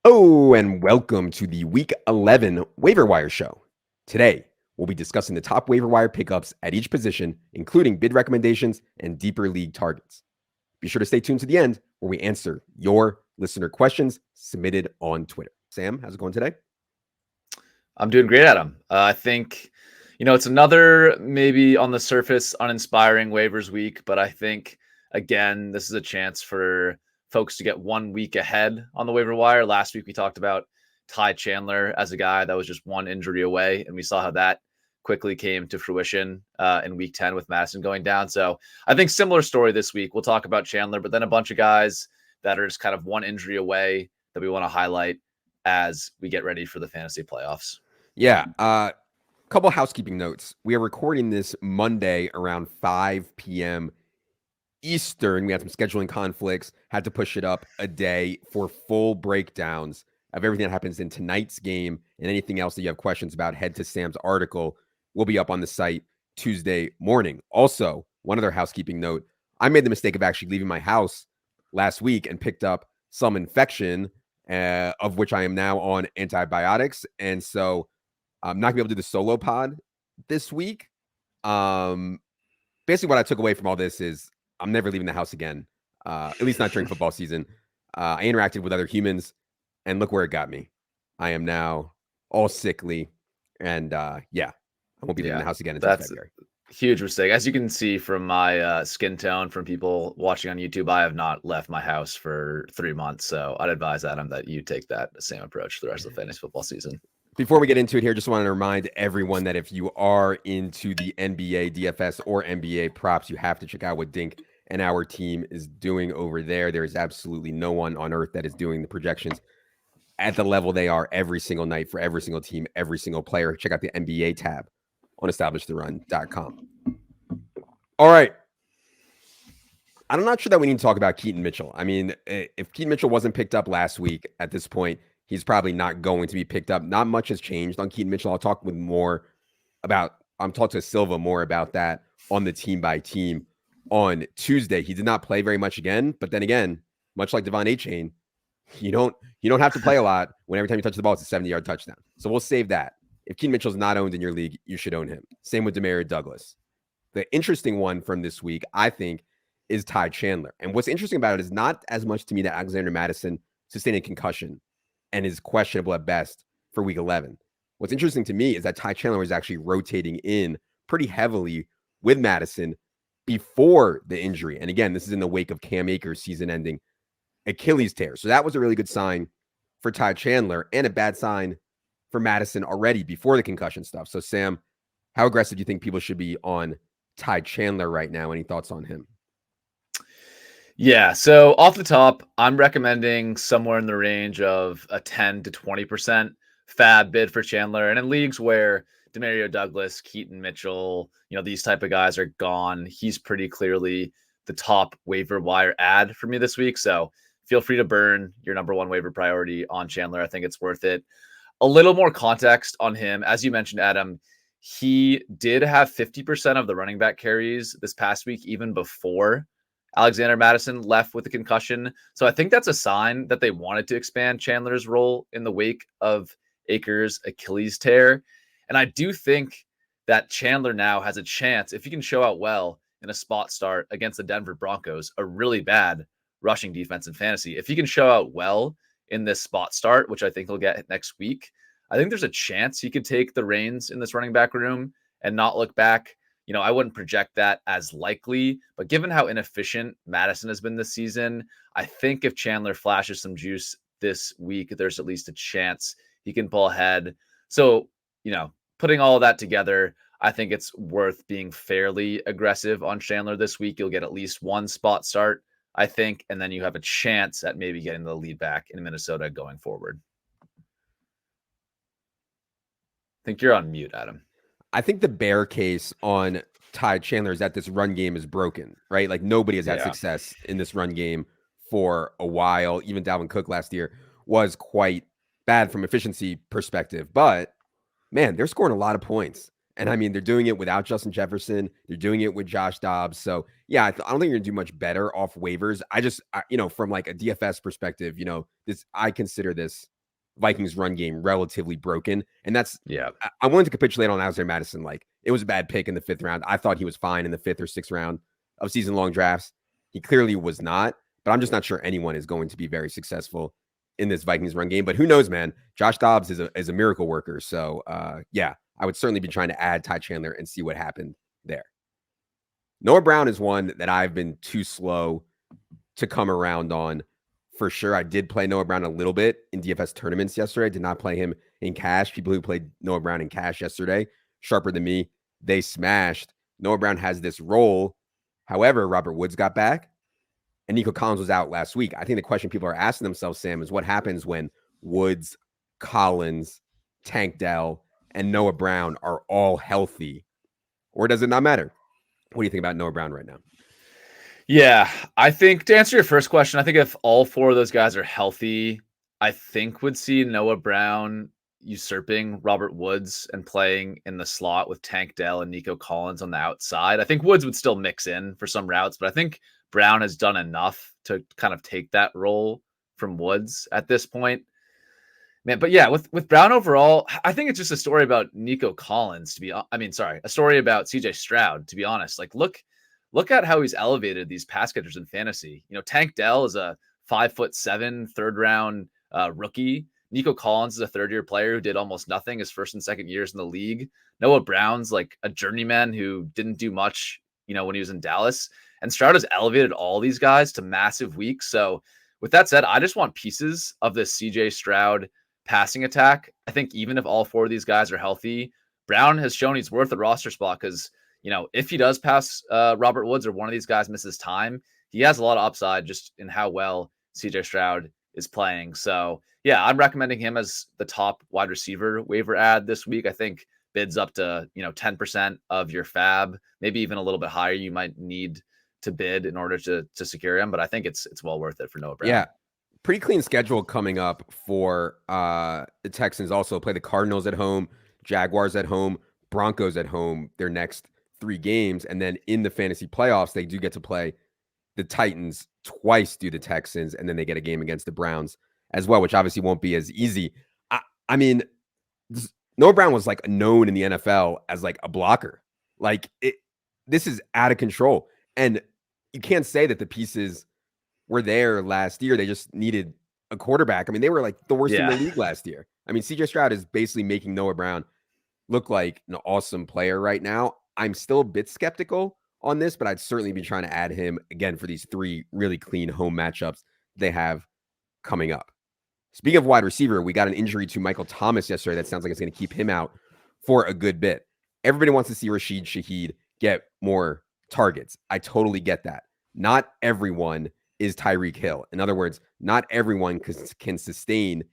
Oh, and welcome to the Week 11 Waiver Wire Show. Today, we'll be discussing the top waiver wire pickups at each position, including bid recommendations and deeper league targets. Be sure to stay tuned to the end where we answer your listener questions submitted on Twitter. Sam, how's it going today? I'm doing great, Adam. I think, it's another maybe on the surface uninspiring waivers week, but I think, again, this is a chance for folks to get 1 week ahead on the waiver wire. Last week, we talked about Ty Chandler as a guy that was just one injury away, and we saw how that quickly came to fruition in week 10 with Madison going down. So I think similar story this week. We'll talk about Chandler, but then a bunch of guys that are just kind of one injury away that we want to highlight as we get ready for the fantasy playoffs. Yeah, couple housekeeping notes. We are recording this Monday around 5 p.m. Eastern. We had some scheduling conflicts, had to push it up a day for full breakdowns of everything that happens in tonight's game and anything else that you have questions about. Head to Sam's article. Will be up on the site Tuesday morning. Also, one other housekeeping note. I made the mistake of actually leaving my house last week and picked up some infection, of which I am now on antibiotics. And so I'm not going to be able to do the solo pod this week. Basically, what I took away from all this is I'm never leaving the house again, at least not during football season. I interacted with other humans, and look where it got me. I am now all sickly, and I won't be leaving the house again until February. Huge mistake. As you can see from my skin tone from people watching on YouTube, I have not left my house for 3 months. So I'd advise, Adam, that you take that same approach for the rest of the fantasy football season. Before we get into it here, just wanted to remind everyone that if you are into the NBA, DFS, or NBA props, you have to check out what Dink and our team is doing over there. There is absolutely no one on earth that is doing the projections at the level they are every single night for every single team, every single player. Check out the NBA tab on establishtheRun.com. All right. I'm not sure that we need to talk about Keaton Mitchell. I mean, if Keaton Mitchell wasn't picked up last week at this point, he's probably not going to be picked up. Not much has changed on Keaton Mitchell. I'll talk to Silva more about that on the team by team on Tuesday. He did not play very much again, but then again, much like Devon Achane, you don't have to play a lot when every time you touch the ball, it's a 70-yard touchdown. So we'll save that. If Keaton Mitchell's not owned in your league, you should own him. Same with Demario Douglas. The interesting one from this week, I think, is Ty Chandler. And what's interesting about it is not as much to me that Alexander Mattison sustained a concussion and is questionable at best for week 11. What's interesting to me is that Ty Chandler was actually rotating in pretty heavily with Madison before the injury. And again, this is in the wake of Cam Akers' season-ending Achilles tear. So that was a really good sign for Ty Chandler and a bad sign for Madison already before the concussion stuff. So Sam, how aggressive do you think people should be on Ty Chandler right now? Any thoughts on him? Yeah, so off the top, I'm recommending somewhere in the range of a 10 to 20% FAAB bid for Chandler. And in leagues where Demario Douglas, Keaton Mitchell, these type of guys are gone, he's pretty clearly the top waiver wire ad for me this week. So feel free to burn your number one waiver priority on Chandler. I think it's worth it. A little more context on him. As you mentioned, Adam, he did have 50% of the running back carries this past week, even before Alexander Mattison left with a concussion. So I think that's a sign that they wanted to expand Chandler's role in the wake of Akers' Achilles tear. And I do think that Chandler now has a chance, if he can show out well in a spot start against the Denver Broncos, a really bad rushing defense in fantasy. If he can show out well in this spot start, which I think he'll get next week, I think there's a chance he could take the reins in this running back room and not look back. I wouldn't project that as likely, but given how inefficient Madison has been this season, I think if Chandler flashes some juice this week, there's at least a chance he can pull ahead. So, putting all of that together, I think it's worth being fairly aggressive on Chandler this week. You'll get at least one spot start, I think, and then you have a chance at maybe getting the lead back in Minnesota going forward. I think you're on mute, Adam. I think the bear case on Ty Chandler is that this run game is broken, right? Like nobody has had success in this run game for a while. Even Dalvin Cook last year was quite bad from efficiency perspective. But man, they're scoring a lot of points And I mean, they're doing it without Justin Jefferson. They're doing it with Josh Dobbs. So yeah, I don't think you're gonna do much better off waivers. From like a DFS perspective, I consider this Vikings run game relatively broken. And I wanted to capitulate on Alexander Madison. Like, it was a bad pick in the 5th round. I thought he was fine in the 5th or 6th round of season long drafts. He clearly was not, but I'm just not sure anyone is going to be very successful in this Vikings run game. But who knows, man? Josh Dobbs is a miracle worker. So yeah, I would certainly be trying to add Ty Chandler and see what happened there. Noah Brown is one that I've been too slow to come around on for sure. I did play Noah Brown a little bit in DFS tournaments yesterday. I did not play him in cash. People who played Noah Brown in cash yesterday, sharper than me, they smashed. Noah Brown has this role. However, Robert Woods got back and Nico Collins was out last week. I think the question people are asking themselves, Sam, is what happens when Woods, Collins, Tank Dell, and Noah Brown are all healthy? Or does it not matter? What do you think about Noah Brown right now? Yeah, I think to answer your first question, I think if all 4 of those guys are healthy, I think would see Noah Brown usurping Robert Woods and playing in the slot with Tank Dell and Nico Collins on the outside. I think Woods would still mix in for some routes, but I think Brown has done enough to kind of take that role from Woods at this point. Man, but yeah, with Brown overall, I think it's just a story about Nico Collins a story about CJ Stroud, to be honest. Like, look at how he's elevated these pass catchers in fantasy. Tank Dell is a 5'7" 3rd round rookie. Nico Collins is a 3rd-year player who did almost nothing his 1st and 2nd years in the league. Noah Brown's like a journeyman who didn't do much, when he was in Dallas. And Stroud has elevated all these guys to massive weeks. So with that said, I just want pieces of this CJ Stroud passing attack. I think even if all 4 of these guys are healthy, Brown has shown he's worth a roster spot because, if he does pass Robert Woods or one of these guys misses time, he has a lot of upside just in how well CJ Stroud is playing. So yeah, I'm recommending him as the top wide receiver waiver ad this week. I think bids up to 10% of your FAAB, maybe even a little bit higher. You might need to bid in order to secure him, but I think it's well worth it for Noah Brown. Yeah, pretty clean schedule coming up for the Texans. Also play the Cardinals at home, Jaguars at home, Broncos at home, their next 3 games. And then in the fantasy playoffs, they do get to play the Titans twice, do the Texans, and then they get a game against the Browns as well, which obviously won't be as easy. I mean, Noah Brown was like known in the NFL as like a blocker. Like, this is out of control. And you can't say that the pieces were there last year. They just needed a quarterback. I mean, they were like the worst in the league last year. I mean, CJ Stroud is basically making Noah Brown look like an awesome player right now. I'm still a bit skeptical on this, but I'd certainly be trying to add him again for these 3 really clean home matchups they have coming up. Speaking of wide receiver, we got an injury to Michael Thomas yesterday. That sounds like it's going to keep him out for a good bit. Everybody wants to see Rashid Shaheed get more targets. I totally get that. Not everyone is Tyreek Hill. In other words, not everyone can sustain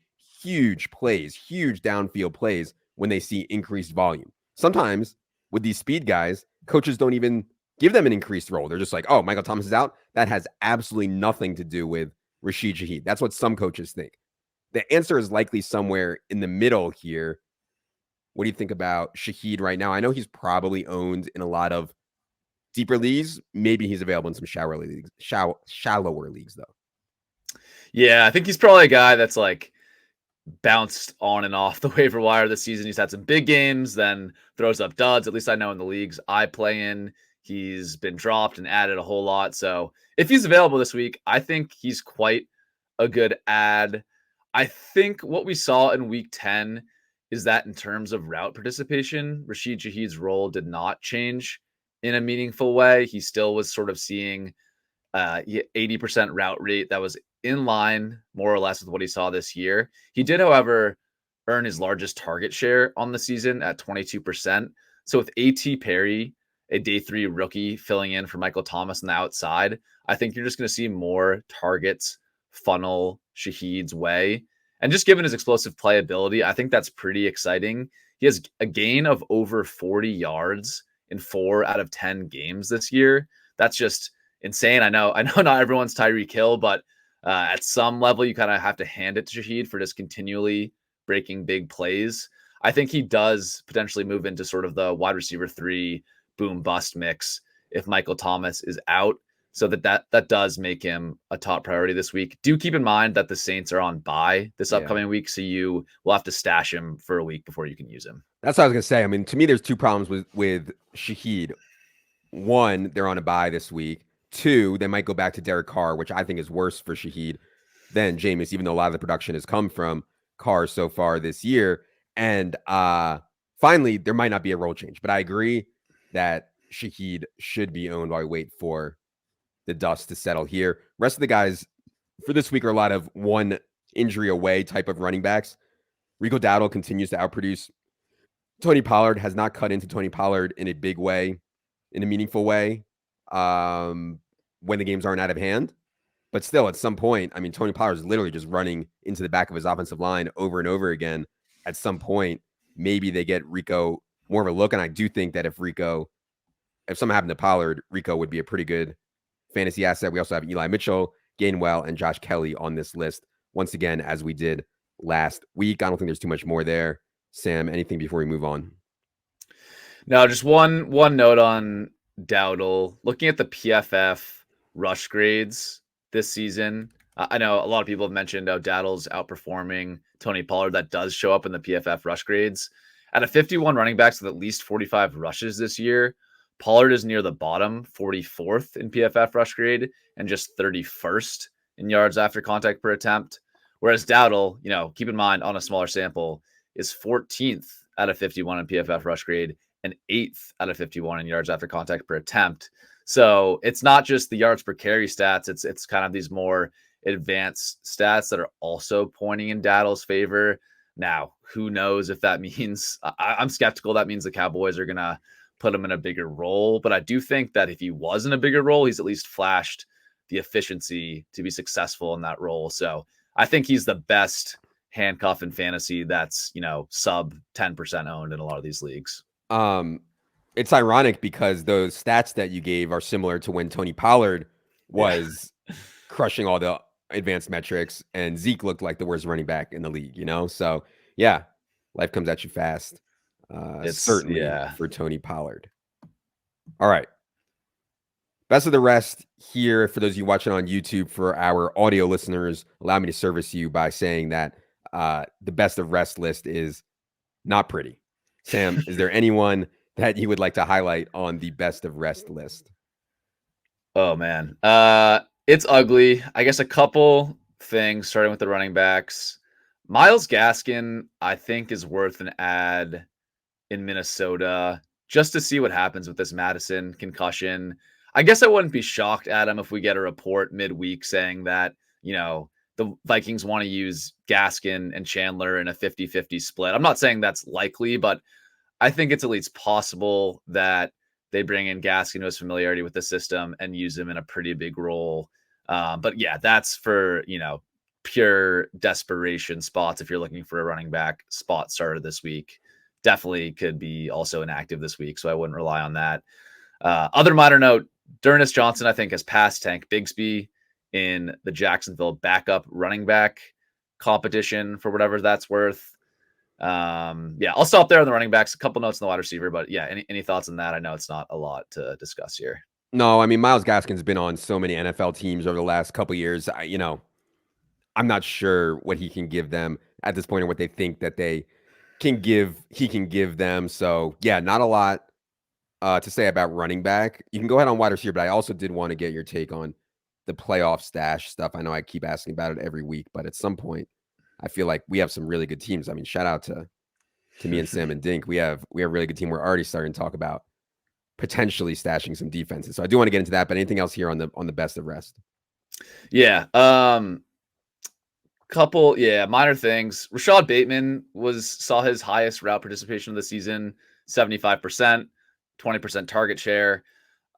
huge plays, huge downfield plays when they see increased volume. Sometimes with these speed guys, coaches don't even give them an increased role. They're just like, oh, Michael Thomas is out. That has absolutely nothing to do with Rashid Shaheed. That's what some coaches think. The answer is likely somewhere in the middle here. What do you think about Shaheed right now? I know he's probably owned in a lot of deeper leagues. Maybe he's available in some shallower leagues, though. Yeah, I think he's probably a guy that's like bounced on and off the waiver wire this season. He's had some big games, then throws up duds. At least I know in the leagues I play in, he's been dropped and added a whole lot. So if he's available this week, I think he's quite a good ad. I think what we saw in week 10 is that in terms of route participation, Rashid Shaheed's role did not change in a meaningful way. He still was sort of seeing 80% route rate that was in line more or less with what he saw this year. He did, however, earn his largest target share on the season at 22%. So with A.T. Perry, a day 3 rookie, filling in for Michael Thomas on the outside, I think you're just going to see more targets funnel Shaheed's way. And just given his explosive playability, I think that's pretty exciting. He has a gain of over 40 yards in 4 out of 10 games this year. That's just insane. I know not everyone's Tyreek Hill, but at some level, you kind of have to hand it to Shaheed for just continually breaking big plays. I think he does potentially move into sort of the wide receiver 3 boom bust mix if Michael Thomas is out. So that does make him a top priority this week. Do keep in mind that the Saints are on bye this upcoming week, so you will have to stash him for a week before you can use him. That's what I was gonna say. I mean, to me, there's two problems with Shaheed. One, they're on a bye this week. Two, they might go back to Derek Carr, which I think is worse for Shaheed than Jameis, even though a lot of the production has come from Carr so far this year. And finally, there might not be a role change, but I agree that Shaheed should be owned while we wait for the dust to settle here. Rest of the guys for this week are a lot of one injury away type of running backs. Rico Dowdle continues to outproduce. Tony Pollard has not cut into Tony Pollard in a big way, in a meaningful way, when the games aren't out of hand. But still, at some point, I mean, Tony Pollard is literally just running into the back of his offensive line over and over again. At some point, maybe they get Rico more of a look. And I do think that if something happened to Pollard, Rico would be a pretty good fantasy asset. We also have Eli Mitchell, Gainwell, and Josh Kelly on this list. Once again, as we did last week. I don't think there's too much more there. Sam, anything before we move on? No, just one note on Dowdle. Looking at the PFF rush grades this season, I know a lot of people have mentioned how Dowdle's outperforming Tony Pollard. That does show up in the PFF rush grades. Out of 51 running backs with at least 45 rushes this year, Pollard is near the bottom, 44th in PFF rush grade, and just 31st in yards after contact per attempt. Whereas Dowdle, keep in mind on a smaller sample, is 14th out of 51 in PFF rush grade and 8th out of 51 in yards after contact per attempt. So it's not just the yards per carry stats. It's kind of these more advanced stats that are also pointing in Dowdle's favor. Now, who knows if that means I'm skeptical that means the Cowboys are going to put him in a bigger role. But I do think that if he was in a bigger role, he's at least flashed the efficiency to be successful in that role. So I think he's the best handcuff in fantasy that's, sub 10% owned in a lot of these leagues. It's ironic because those stats that you gave are similar to when Tony Pollard was crushing all the advanced metrics and Zeke looked like the worst running back in the league, So yeah, life comes at you fast. Certainly for Tony Pollard. All right. Best of the rest here for those of you watching on YouTube. For our audio listeners, allow me to service you by saying that the best of rest list is not pretty. Sam, is there anyone that you would like to highlight on the best of rest list? Oh, man. It's ugly. I guess a couple things, starting with the running backs. Myles Gaskin, I think, is worth an ad in Minnesota just to see what happens with this Madison concussion. I guess I wouldn't be shocked, Adam, if we get a report midweek saying that, the Vikings want to use Gaskin and Chandler in a 50-50 split. I'm not saying that's likely, but I think it's at least possible that they bring in Gaskin, who has familiarity with the system, and use him in a pretty big role. But yeah, that's for, pure desperation spots. If you're looking for a running back spot starter this week, definitely could be also inactive this week. So I wouldn't rely on that. Other minor note, D'Ernest Johnson, I think, has passed Tank Bigsby in the Jacksonville backup running back competition for whatever that's worth. I'll stop there on the running backs. A couple notes on the wide receiver, but yeah, any thoughts on that? I know it's not a lot to discuss here. No, I mean, Myles Gaskin's been on so many NFL teams over the last couple of years. I'm not sure what he can give them at this point or what they think that he can give them. So yeah, not a lot to say about running back. You can go ahead on wide receiver, but I also did want to get your take on the playoff stash stuff. I know I keep asking about it every week, but at some point I feel like we have some really good teams. I mean, shout out to me and Sam and Dink. We have a really good team. We're already starting to talk about potentially stashing some defenses. So I do want to get into that, but anything else here on the best of rest? Yeah. Couple minor things. Rashad Bateman saw his highest route participation of the season, 75%, 20% target share.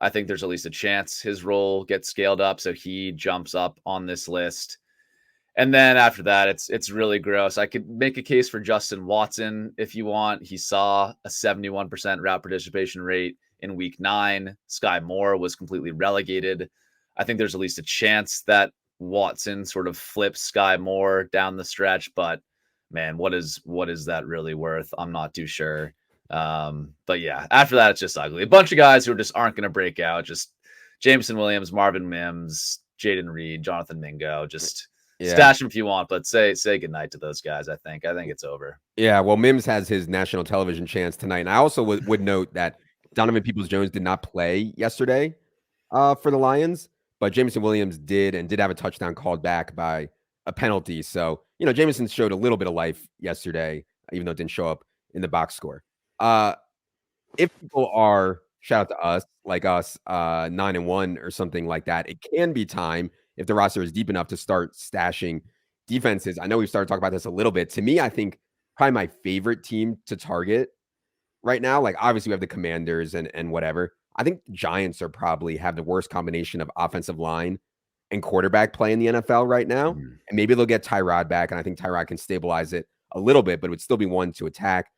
I think there's at least a chance his role gets scaled up, so he jumps up on this list. And then after that, it's really gross. I could make a case for Justin Watson if you want. He saw a 71% route participation rate in week 9. Sky Moore was completely relegated. I think there's at least a chance that Watson sort of flips Sky Moore down the stretch, but man, what is that really worth? I'm not too sure. But yeah, after that, it's just ugly. A bunch of guys who just aren't going to break out. Just Jameson Williams, Marvin Mims, Jaden Reed, Jonathan Mingo. Just stash them if you want, but say goodnight to those guys. I think it's over. Yeah, well, Mims has his national television chance tonight. And I also would note that Donovan Peoples-Jones did not play yesterday for the Lions, but Jameson Williams did have a touchdown called back by a penalty. So, Jameson showed a little bit of life yesterday, even though it didn't show up in the box score. If people are, shout out to us, like us, 9-1 or something like that, it can be time, if the roster is deep enough, to start stashing defenses. I know we've started talking about this a little bit. To me, I think probably my favorite team to target right now, like obviously we have the Commanders and whatever. I think the Giants are probably have the worst combination of offensive line and quarterback play in the NFL right now. And maybe they'll get Tyrod back, and I think Tyrod can stabilize it a little bit, but it would still be one to attack.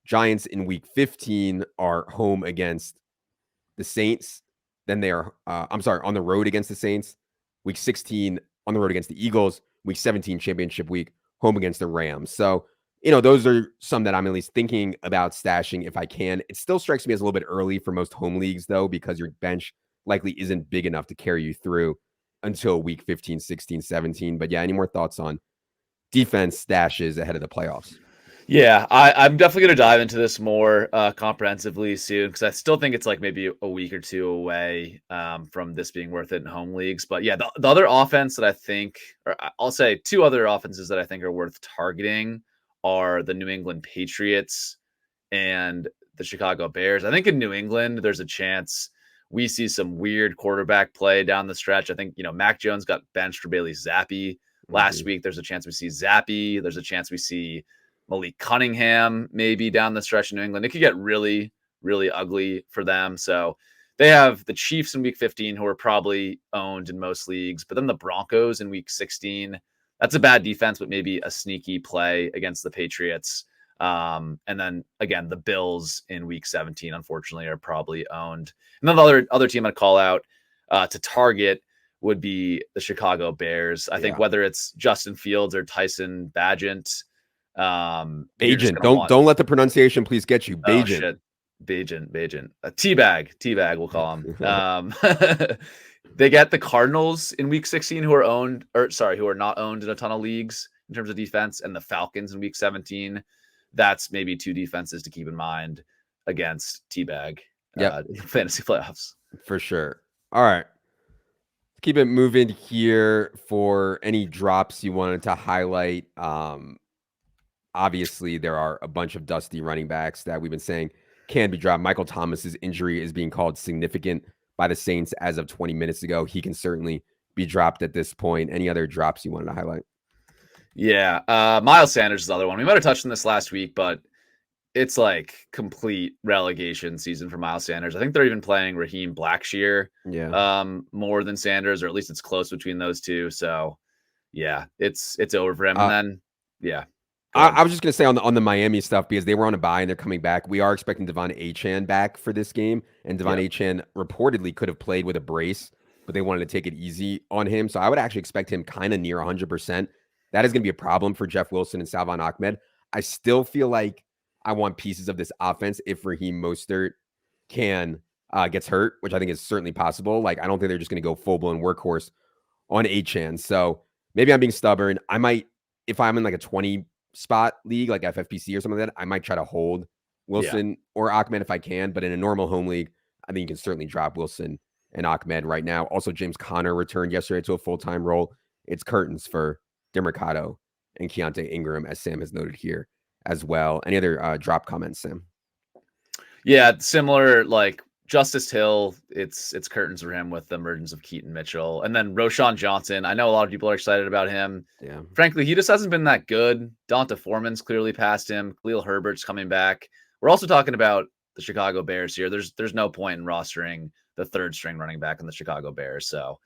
Giants in week 15 are home against the Saints. Then they are, on the road against the Saints. Week 16 on the road against the Eagles. Week 17 championship week, home against the Rams. So, those are some that I'm at least thinking about stashing if I can. It still strikes me as a little bit early for most home leagues, though, because your bench likely isn't big enough to carry you through until week 15, 16, 17. But yeah, any more thoughts on defense stashes ahead of the playoffs? Yeah, I'm definitely going to dive into this more comprehensively soon, because I still think it's like maybe a week or two away from this being worth it in home leagues. But yeah, the other offense that I think, or I'll say two other offenses that I think are worth targeting are the New England Patriots and the Chicago Bears. I think in New England, there's a chance we see some weird quarterback play down the stretch. I think, Mac Jones got benched for Bailey Zappi last week. There's a chance we see Zappi. There's a chance we see Malik Cunningham maybe down the stretch in New England. It could get really, really ugly for them. So they have the Chiefs in week 15, who are probably owned in most leagues, but then the Broncos in week 16. That's a bad defense, but maybe a sneaky play against the Patriots. And then again, the Bills in week 17, unfortunately, are probably owned. And then the other team I'd call out to target would be the Chicago Bears. I think whether it's Justin Fields or Tyson Bagent, Bagent. Don't let the pronunciation please get you. Bagent. Oh, shit. Bagent. Teabag, we'll call him. They get the Cardinals in week 16, who are not owned in a ton of leagues in terms of defense, and the Falcons in week 17. That's maybe two defenses to keep in mind against Teabag in fantasy playoffs. For sure. All right. Keep it moving here for any drops you wanted to highlight. Obviously, there are a bunch of dusty running backs that we've been saying can be dropped. Michael Thomas's injury is being called significant by the Saints as of 20 minutes ago. He can certainly be dropped at this point. Any other drops you wanted to highlight? Yeah. Miles Sanders is the other one. We might have touched on this last week, but it's like complete relegation season for Miles Sanders. I think they're even playing Raheem Blackshear more than Sanders, or at least it's close between those two. So yeah, it's over for him. And then, yeah. I was just going to say on the Miami stuff, because they were on a bye and they're coming back. We are expecting Devon Achane back for this game. And Devon Achane reportedly could have played with a brace, but they wanted to take it easy on him. So I would actually expect him kind of near 100%. That is going to be a problem for Jeff Wilson and Salvon Ahmed. I still feel like I want pieces of this offense if Raheem Mostert gets hurt, which I think is certainly possible. Like, I don't think they're just going to go full-blown workhorse on Achane. So maybe I'm being stubborn. I might, if I'm in like a 20 spot league like FFPC or something like that, I might try to hold Wilson or Ahmed if I can. But in a normal home league, I think you can certainly drop Wilson and Ahmed right now. Also, James Conner returned yesterday to a full-time role. It's curtains for DeMercado and Keontae Ingram, as Sam has noted here as well. Any other drop comments, Sam? Yeah, similar, like Justice Hill, it's curtains for him with the emergence of Keaton Mitchell. And then Roshan Johnson, I know a lot of people are excited about him. Yeah. Frankly, he just hasn't been that good. Donta Foreman's clearly past him. Khalil Herbert's coming back. We're also talking about the Chicago Bears here. There's no point in rostering the third string running back in the Chicago Bears. So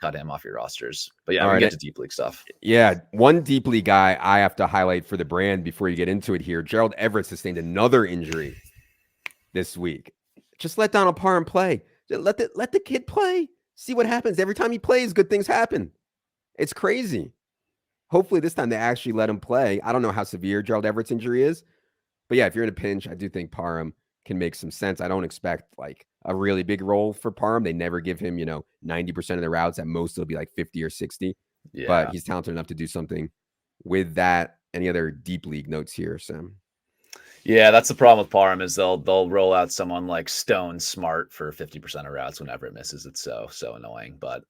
cut him off your rosters. But yeah, we get to deep league stuff. Yeah, one deep league guy I have to highlight for the brand before you get into it here. Gerald Everett sustained another injury this week. Just let Donald Parham play. Let the kid play. See what happens. Every time he plays, good things happen. It's crazy. hopefully this time they actually let him play. I don't know how severe Gerald Everett's injury is, but yeah, if you're in a pinch, I do think Parham can make some sense. I don't expect like a really big role for Parham. They never give him, 90% of the routes. At most, it'll be like 50 or 60. Yeah. But he's talented enough to do something with that. Any other deep league notes here, Sam? Yeah, that's the problem with Parham is they'll roll out someone like Stone Smart for 50% of routes whenever it misses. It's so annoying. But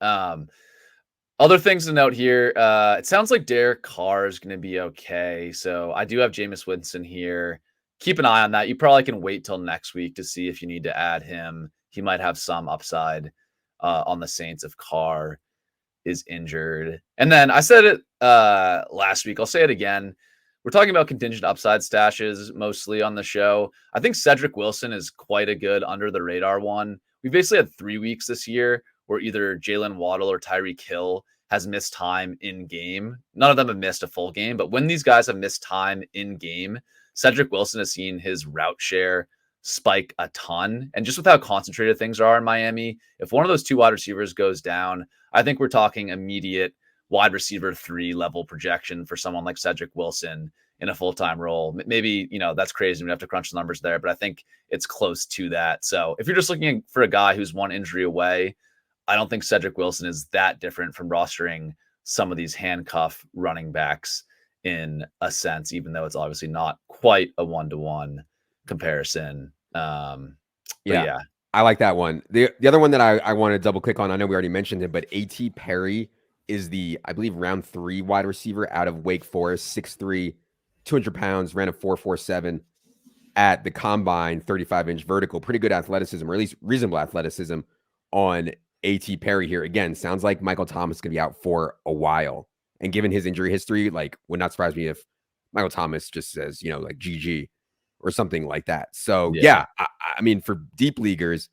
other things to note here. It sounds like Derek Carr is going to be okay. So I do have Jameis Winston here. Keep an eye on that. You probably can wait till next week to see if you need to add him. He might have some upside on the Saints if Carr is injured. And then I said it last week. I'll say it again. We're talking about contingent upside stashes mostly on the show. I think Cedric Wilson is quite a good under the radar one. We basically had 3 weeks this year where either Jalen Waddle or Tyreek Hill has missed time in game. None of them have missed a full game, but when these guys have missed time in game, Cedric Wilson has seen his route share spike a ton. And just with how concentrated things are in Miami, if one of those two wide receivers goes down, I think we're talking immediate wide receiver 3 level projection for someone like Cedric Wilson in a full-time role. Maybe, that's crazy. We have to crunch the numbers there, but I think it's close to that. So if you're just looking for a guy who's one injury away, I don't think Cedric Wilson is that different from rostering some of these handcuff running backs in a sense, even though it's obviously not quite a one-to-one comparison. Yeah. I like that one. The other one that I want to double click on, I know we already mentioned it, but A.T. Perry is the, I believe, round 3 wide receiver out of Wake Forest, 6'3", 200 pounds, ran a 4.47 at the combine, 35-inch vertical. Pretty good athleticism, or at least reasonable athleticism on A.T. Perry here. Again, sounds like Michael Thomas is going to be out for a while. And given his injury history, like, would not surprise me if Michael Thomas just says, like GG or something like that. So yeah, I mean, for deep leaguers,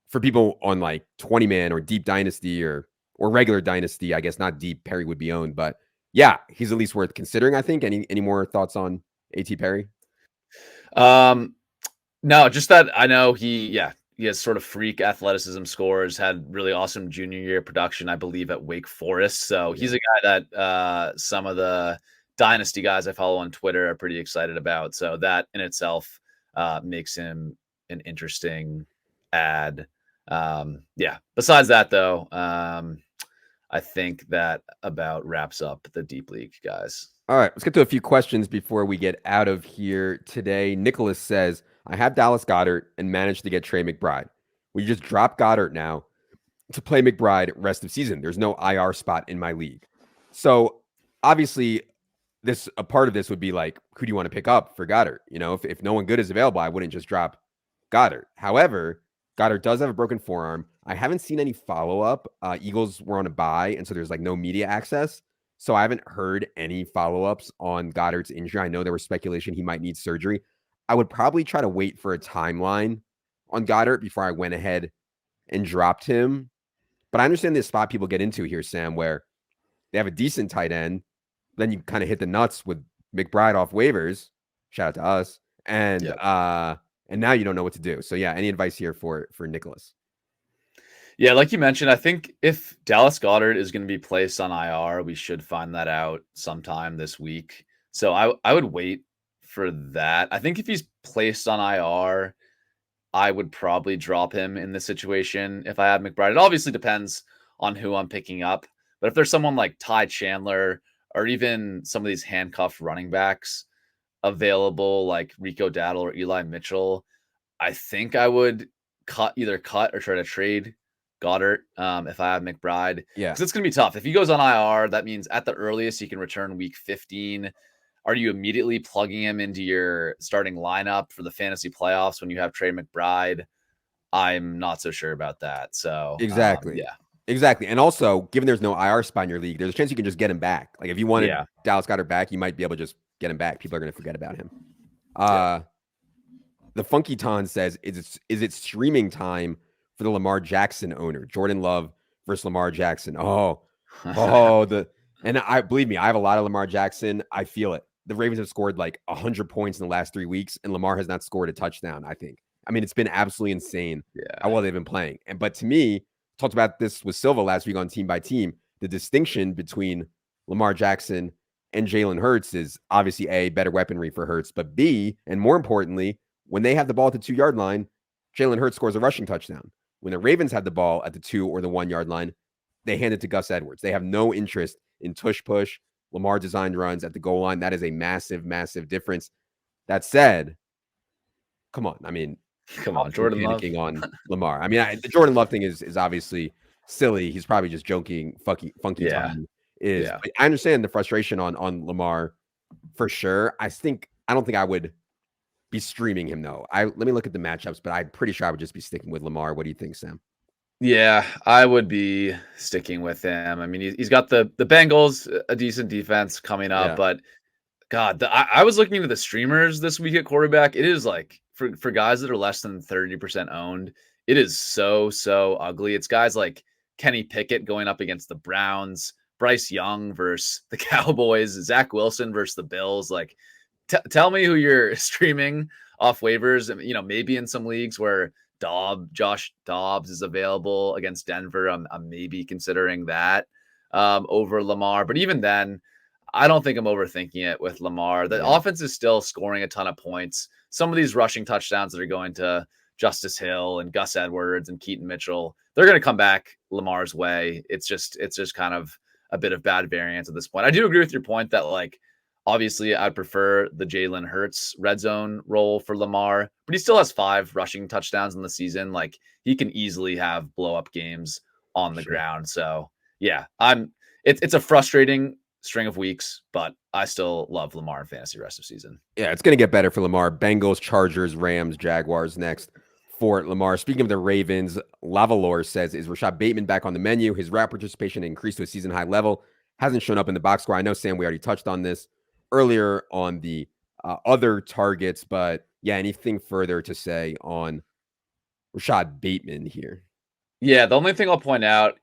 for people on like 20-man or deep dynasty or regular dynasty, I guess not deep, Perry would be owned, but yeah, he's at least worth considering, I think. Any more thoughts on A.T. Perry? No, just that I know he has sort of freak athleticism scores, had really awesome junior year production, I believe, at Wake Forest. So he's a guy that some of the dynasty guys I follow on Twitter are pretty excited about. So that in itself makes him an interesting add. Besides that, though, I think that about wraps up the deep league, guys. All right, let's get to a few questions before we get out of here today. Nicholas says, I have Dallas Goedert and managed to get Trey McBride. We just drop Goddard now to play McBride rest of season. There's no IR spot in my league. So obviously, a part of this would be like, who do you want to pick up for Goddard? If no one good is available, I wouldn't just drop Goddard. However, Goddard does have a broken forearm. I haven't seen any follow-up. Eagles were on a bye, and so there's like no media access. So I haven't heard any follow-ups on Goddard's injury. I know there was speculation he might need surgery. I would probably try to wait for a timeline on Goddard before I went ahead and dropped him. But I understand this spot people get into here, Sam, where they have a decent tight end. Then you kind of hit the nuts with McBride off waivers. Shout out to us. And now you don't know what to do. So yeah, any advice here for Nicholas? Yeah, like you mentioned, I think if Dallas Goedert is going to be placed on IR, we should find that out sometime this week. So I would wait for that. I think if he's placed on IR, I would probably drop him in this situation if I have McBride. It obviously depends on who I'm picking up. But if there's someone like Ty Chandler or even some of these handcuffed running backs available like Rico Dowdle or Eli Mitchell, I think I would cut or try to trade Goddard if I have McBride. Yeah. Because it's going to be tough. If he goes on IR, that means at the earliest he can return week 15. Are you immediately plugging him into your starting lineup for the fantasy playoffs when you have Trey McBride? I'm not so sure about that. So exactly. Exactly. And also, given there's no IR spot in your league, there's a chance you can just get him back. Like if you wanted Dallas Goedert back, you might be able to just get him back. People are going to forget about him. The Funky Ton says, is it streaming time for the Lamar Jackson owner? Jordan Love versus Lamar Jackson. And believe me, I have a lot of Lamar Jackson. I feel it. The Ravens have scored like 100 points in the last 3 weeks, and Lamar has not scored a touchdown, I think. I mean, it's been absolutely insane how well they've been playing. But to me, talked about this with Silva last week on Team by Team, the distinction between Lamar Jackson and Jalen Hurts is obviously A, better weaponry for Hurts, but B, and more importantly, when they have the ball at the 2-yard line, Jalen Hurts scores a rushing touchdown. When the Ravens have the ball at the 2 or the 1-yard line, they hand it to Gus Edwards. They have no interest in tush push, Lamar designed runs at the goal line. That is a massive, massive difference. That said, come on. I mean, come on, Jordan Love panicking on Lamar. I mean, the Jordan Love thing is obviously silly. He's probably just joking. Funky Yeah. time is. Yeah. But I understand the frustration on Lamar for sure. I don't think I would be streaming him though. Let me look at the matchups, but I'm pretty sure I would just be sticking with Lamar. What do you think, Sam? Yeah, I would be sticking with him. I mean, he's got the Bengals, a decent defense coming up, Yeah. but God, I was looking into the streamers this week at quarterback. It is like for guys that are less than 30% owned, it is so ugly. It's guys like Kenny Pickett going up against the Browns, Bryce Young versus the Cowboys, Zach Wilson versus the Bills. Like, tell me who you're streaming off waivers. You know, maybe in some leagues where Josh Dobbs is available against Denver, I'm maybe considering that over Lamar. But even then, I don't think I'm overthinking it with Lamar. The offense is still scoring a ton of points. Some of these rushing touchdowns that are going to Justice Hill and Gus Edwards and Keaton Mitchell, they're going to come back Lamar's way. It's just kind of a bit of bad variance at this point. I do agree with your point that, like, obviously I'd prefer the Jalen Hurts red zone role for Lamar, but he still has 5 rushing touchdowns in the season. Like, he can easily have blow up games on the ground. So yeah, it's a frustrating string of weeks, but I still love Lamar in fantasy rest of season. Yeah, it's going to get better for Lamar. Bengals, Chargers, Rams, Jaguars next for Lamar. Speaking of the Ravens, Lavalore says, is Rashad Bateman back on the menu? His route participation increased to a season high level. Hasn't shown up in the box score. I know, Sam, we already touched on this earlier on the other targets, but yeah, anything further to say on Rashad Bateman here? Yeah, the only thing I'll point out,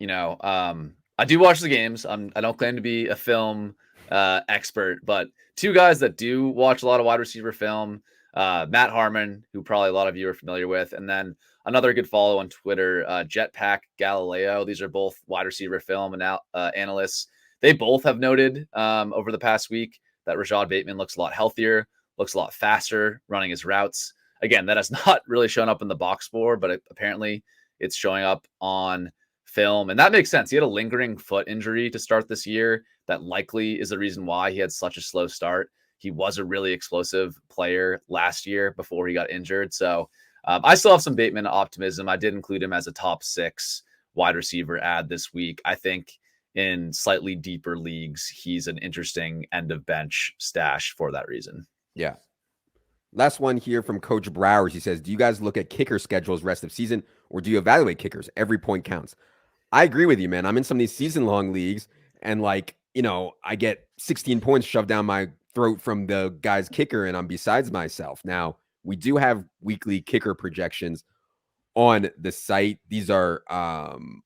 I do watch the games. I don't claim to be a film expert, but 2 guys that do watch a lot of wide receiver film, Matt Harmon, who probably a lot of you are familiar with, and then another good follow on Twitter, Jetpack Galileo. These are both wide receiver film analysts. They both have noted over the past week that Rashad Bateman looks a lot healthier, looks a lot faster running his routes. Again, that has not really shown up in the box score, but apparently it's showing up on film. And that makes sense. He had a lingering foot injury to start this year. That likely is the reason why he had such a slow start. He was a really explosive player last year before he got injured. So I still have some Bateman optimism. I did include him as a top 6 wide receiver ad this week. I think in slightly deeper leagues, he's an interesting end of bench stash for that reason. Yeah. Last one here from Coach Browers. He says, do you guys look at kicker schedules rest of season, or do you evaluate kickers? Every point counts. I agree with you, man. I'm in some of these season-long leagues, and I get 16 points shoved down my throat from the guy's kicker, and I'm besides myself. Now, we do have weekly kicker projections on the site. These are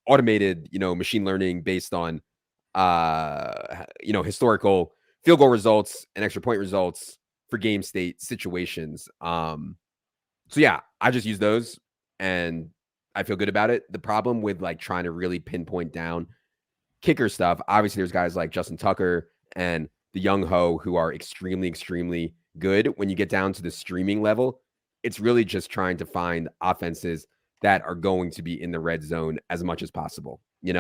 automated, machine learning based on, historical field goal results and extra point results for game state situations. So yeah, I just use those and I feel good about it. The problem with trying to really pinpoint down kicker stuff, obviously there's guys like Justin Tucker and the Young Ho who are extremely, extremely good. When you get down to the streaming level, it's really just trying to find offenses that are going to be in the red zone as much as possible, and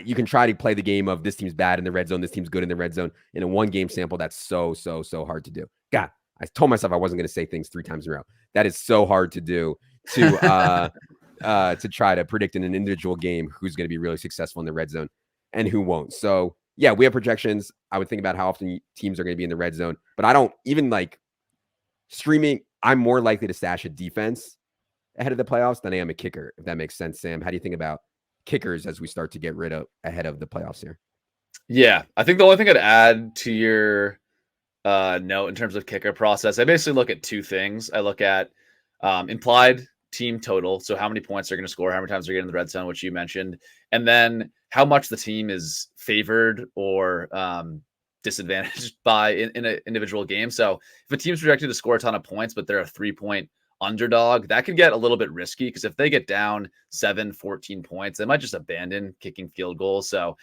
you can try to play the game of this team's bad in the red zone, this team's good in the red zone. In a 1-game sample, that's so hard to do. God, I told myself I wasn't going to say things 3 times in a row. That is so hard to do to try to predict in an individual game who's going to be really successful in the red zone and who won't. So yeah, we have projections. I would think about how often teams are going to be in the red zone, but I don't even streaming. I'm more likely to stash a defense ahead of the playoffs than I am a kicker, if that makes sense. Sam, how do you think about kickers as we start to get rid of ahead of the playoffs here? Yeah, I think the only thing I'd add to your note in terms of kicker process, I basically look at 2 things. I look at implied team total, so how many points they're going to score, how many times they're getting in the red zone, which you mentioned, and then how much the team is favored or disadvantaged by in an individual game. So if a team's projected to score a ton of points, but they're a 3-point underdog, that could get a little bit risky because if they get down 7-14 points, they might just abandon kicking field goals. So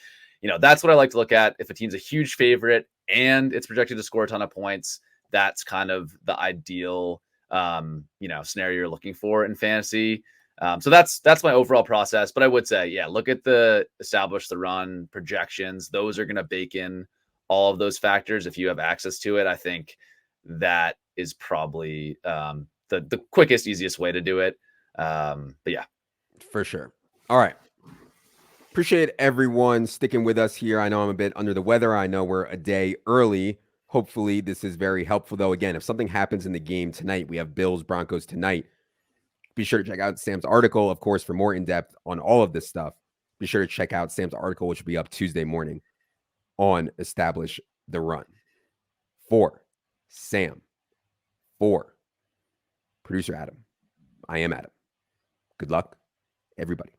that's what I like to look at. If a team's a huge favorite and it's projected to score a ton of points, that's kind of the ideal, scenario you're looking for in fantasy. So that's my overall process. But I would say, look at the establish the run projections. Those are going to bake in all of those factors. If you have access to it, I think that is probably the quickest, easiest way to do it. But yeah, for sure. All right. Appreciate everyone sticking with us here. I know I'm a bit under the weather. I know we're a day early. Hopefully, this is very helpful, though. Again, if something happens in the game tonight, we have Bills Broncos tonight. Be sure to check out Sam's article, of course, for more in depth on all of this stuff. Be sure to check out Sam's article, which will be up Tuesday morning on Establish the Run. For Sam, for producer Adam, I am Adam. Good luck, everybody.